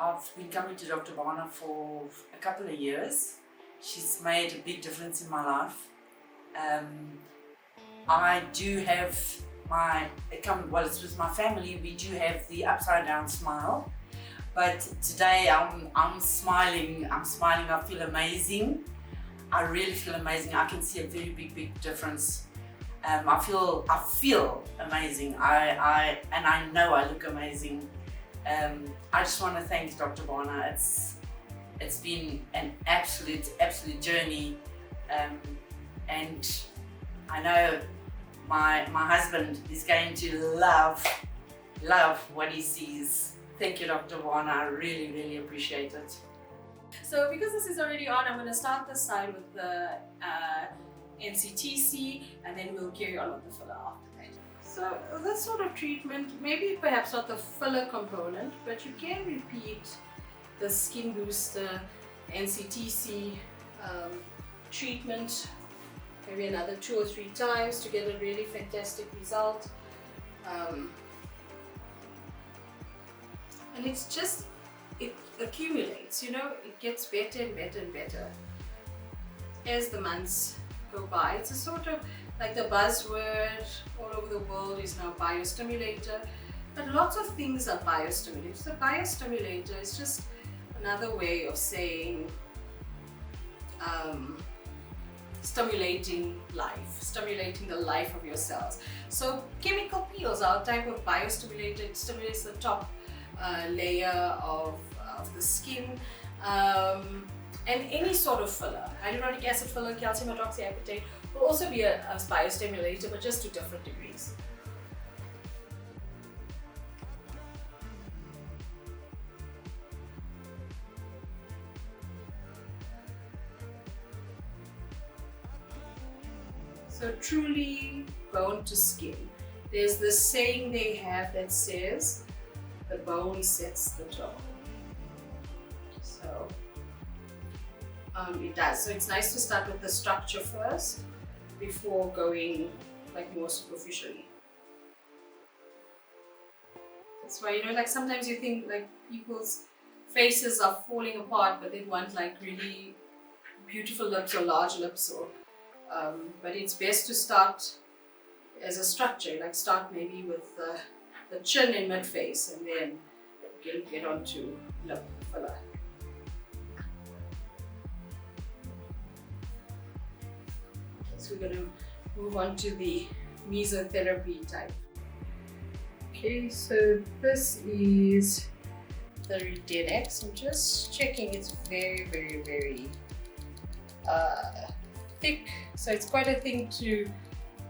I've been coming to Dr. Barner for a couple of years. She's made a big difference in my life. I do have it's with my family, we do have the upside down smile. But today I'm smiling, I feel amazing. I really feel amazing. I can see a very big difference. I feel amazing. I know I look amazing. I just want to thank Dr. Barner. It's been an absolute journey, and I know my husband is going to love what he sees. Thank you, Dr. Barner. I really appreciate it. So because this is already on, I'm going to start this side with the NCTC, and then we'll carry on with the filler after that. So this sort of treatment, maybe perhaps not the filler component, but you can repeat the skin booster NCTC treatment maybe another 2 or 3 times to get a really fantastic result. And it's just, it accumulates, it gets better and better and better as the months go by. It's a sort of like the buzzword all over the world is now biostimulator, but lots of things are biostimulators. So biostimulator is just another way of saying stimulating the life of your cells. So chemical peels are a type of biostimulator. It stimulates the top layer of the skin, and any sort of filler, hyaluronic acid filler, calcium hydroxyapatite, will also be a biostimulator, but just to different degrees. So truly bone to skin. There's this saying they have that says, the bone sets the tone. So it does. So it's nice to start with the structure first before going like more superficially. That's why, like sometimes you think like people's faces are falling apart, but they want like really beautiful lips or large lips, or but it's best to start as a structure, like start maybe with the chin and mid face, and then get onto lip filler. So we're going to move on to the mesotherapy type. Okay, so this is the Redenex. I'm just checking, it's very thick, so it's quite a thing to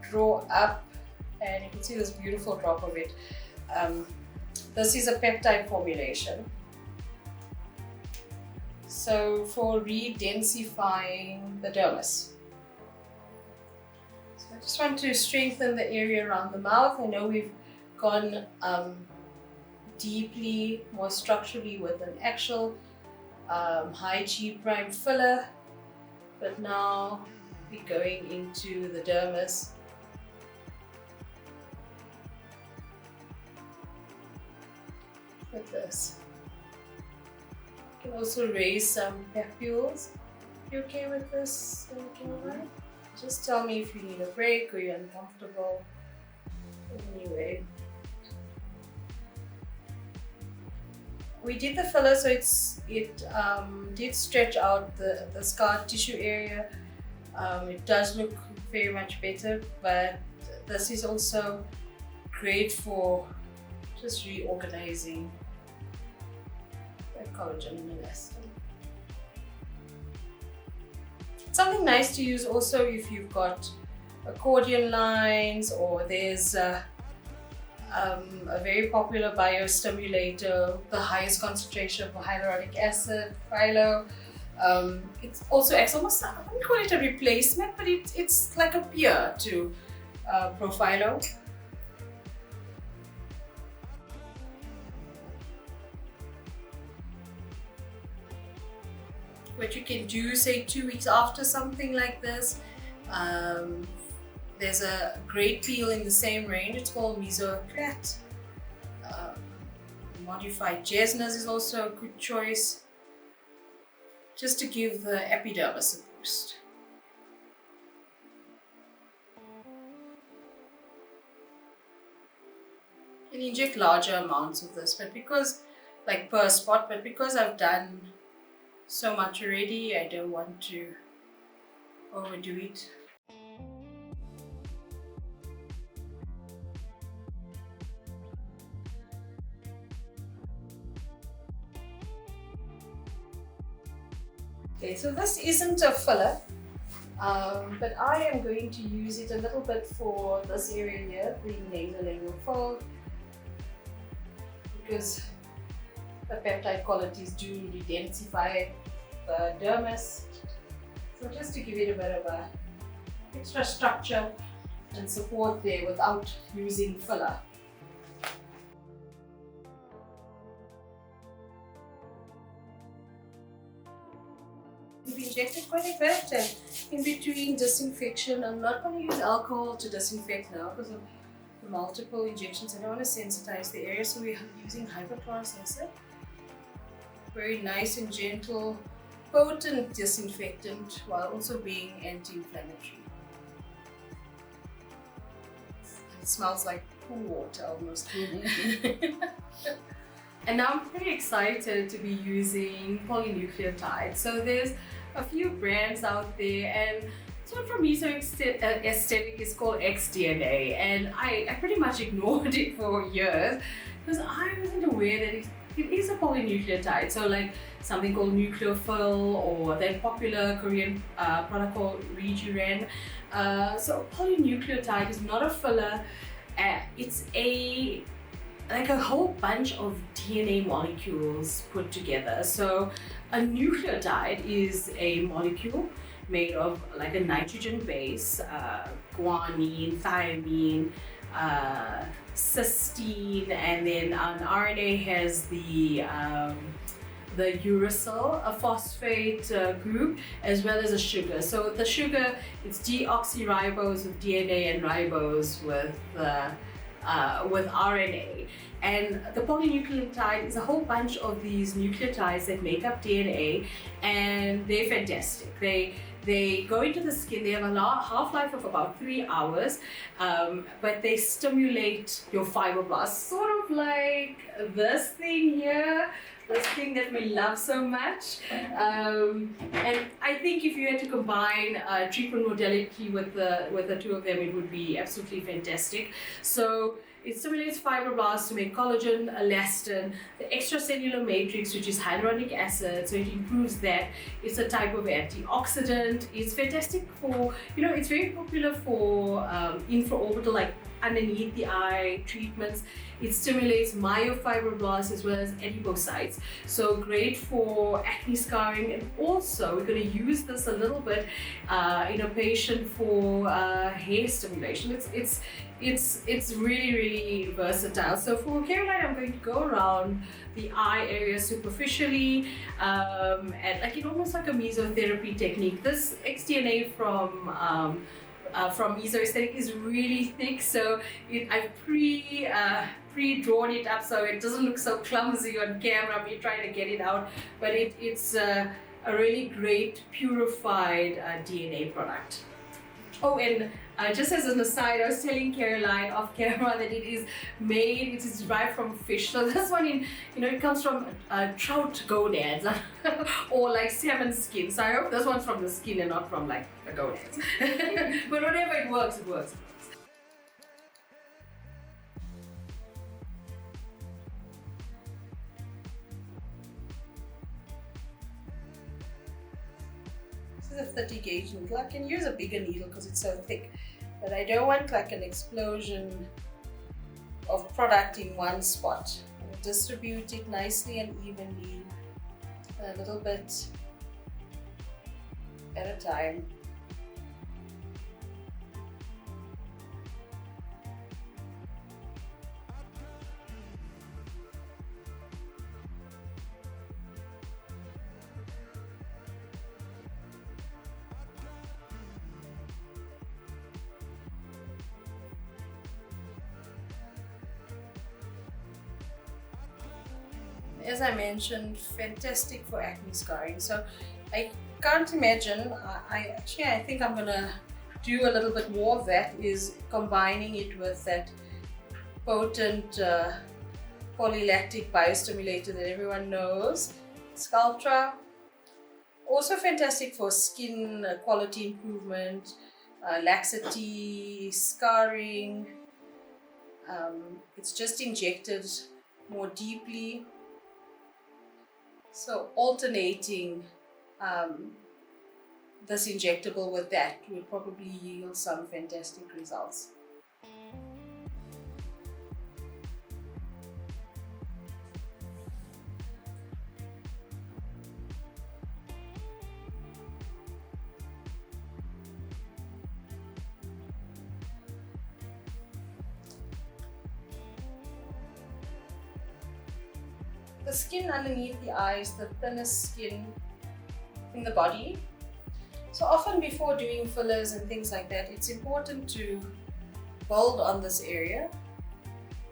draw up, and you can see this beautiful drop of it. This is a peptide formulation, so for re-densifying the dermis. So I just want to strengthen the area around the mouth. I know we've gone deeply, more structurally with an actual high G prime filler, but now we're going into the dermis. With this. You can also raise some papules. You okay with this? Alright? Just tell me if you need a break or you're uncomfortable. Anyway. We did the filler, so it did stretch out the scar tissue area. It does look very much better, but this is also great for just reorganizing the collagen and elastin. Something nice to use also if you've got accordion lines, or there's a very popular biostimulator, the highest concentration of hyaluronic acid, phyllo. It also acts almost, I wouldn't call it a replacement, but it's like a peer to Profilo. What you can do, say 2 weeks after something like this, there's a great peel in the same range. It's called Mesobooster. Modified Jesna's is also a good choice, just to give the epidermis a boost. You can inject larger amounts of this, but because, like per spot, but because I've done so much already, I don't want to overdo it. Okay, so this isn't a filler, but I am going to use it a little bit for this area here, the nasolabial fold, because the peptide qualities do redensify the dermis. So just to give it a bit of a extra structure and support there without using filler. We've injected quite a bit, and in between disinfection, I'm not going to use alcohol to disinfect now because of the multiple injections. I don't want to sensitize the area, so we're using hypochlorous acid. Very nice and gentle, potent disinfectant while also being anti-inflammatory. It smells like pool water almost. And now I'm pretty excited to be using polynucleotides. So there's a few brands out there, and this one from Meso Aesthetic is called XDNA, and I pretty much ignored it for years because I wasn't aware that it is a polynucleotide. So like something called nucleophil, or that popular Korean product called Rejuren. So polynucleotide is not a filler. It's like a whole bunch of DNA molecules put together. So a nucleotide is a molecule made of like a nitrogen base, guanine, thymine, cysteine, and then an RNA has the uracil, a phosphate group, as well as a sugar. So the sugar, it's deoxyribose with DNA and ribose with RNA. And the polynucleotide is a whole bunch of these nucleotides that make up DNA, and they're fantastic. They go into the skin. They have a half-life of about 3 hours, but they stimulate your fibroblasts, sort of like this thing here, this thing that we love so much. And I think if you had to combine treatment modality with the two of them, it would be absolutely fantastic. So it stimulates fibroblasts to make collagen, elastin, the extracellular matrix, which is hyaluronic acid, so it improves that. It's a type of antioxidant. It's fantastic for, it's very popular for infraorbital, like underneath the eye treatments. It stimulates myofibroblasts as well as adipocytes. So great for acne scarring, and also we're going to use this a little bit in a patient for hair stimulation. It's really, really versatile. So for Caroline, I'm going to go around the eye area superficially, and like almost like a mesotherapy technique. This XDNA from Meso Aesthetic is really thick, so I've pre-drawn it up so it doesn't look so clumsy on camera, me trying to get it out, but it's a really great purified DNA product. Oh, and just as an aside, I was telling Caroline off camera that it is derived from fish. So this one, it comes from trout gonads or like salmon skin. So I hope this one's from the skin and not from like the gonads. But whatever, it works, it works. This is a 30 gauge needle. I can use a bigger needle because it's so thick, but I don't want like an explosion of product in one spot. I'll distribute it nicely and evenly, a little bit at a time. As I mentioned, fantastic for acne scarring. So I can't imagine, I think I'm gonna do a little bit more of that, is combining it with that potent polylactic biostimulator that everyone knows, Sculptra. Also fantastic for skin quality improvement, laxity, scarring. It's just injected more deeply. So alternating this injectable with that will probably yield some fantastic results. The skin underneath the eye is the thinnest skin in the body. So often before doing fillers and things like that, it's important to build on this area.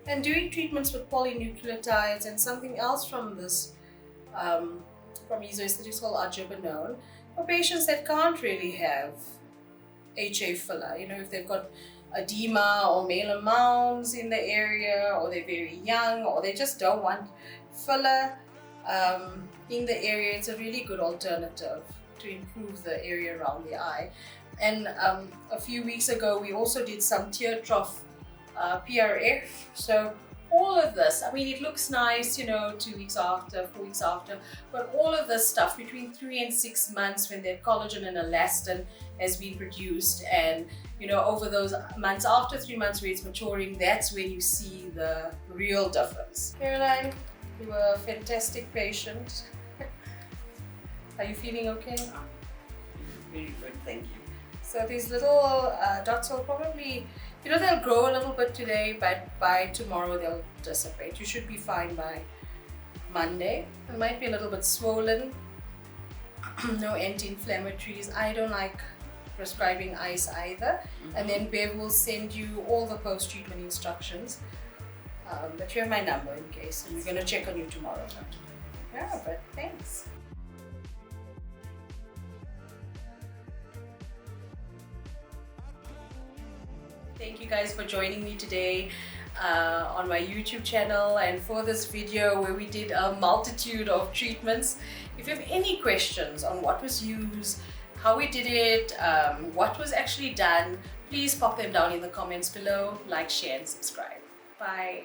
And doing treatments with polynucleotides and something else from this, from Mesoaesthetics called argibanone, for patients that can't really have HA filler, you know, if they've got edema or malar mounds in the area, or they're very young, or they just don't want filler in the area, it's a really good alternative to improve the area around the eye. And a few weeks ago we also did some tear trough PRF. So all of this, I mean, it looks nice, you know, 2 weeks after, 4 weeks after, but all of this stuff between 3 and 6 months, when that collagen and elastin has been produced, and you know, over those months after 3 months where it's maturing, that's when you see the real difference. Caroline, you were a fantastic patient. Are you feeling okay? Very good, thank you. So these little dots will probably, you know, they'll grow a little bit today, but by tomorrow they'll dissipate. You should be fine by Monday. It might be a little bit swollen. No anti-inflammatories. I don't like prescribing ice either. And then Bev will send you all the post-treatment instructions. But you have my number in case, and we're going to check on you tomorrow. Yeah, but thanks. Thank you guys for joining me today on my YouTube channel and for this video where we did a multitude of treatments. If you have any questions on what was used, how we did it, what was actually done, please pop them down in the comments below. Like, share and subscribe. Bye.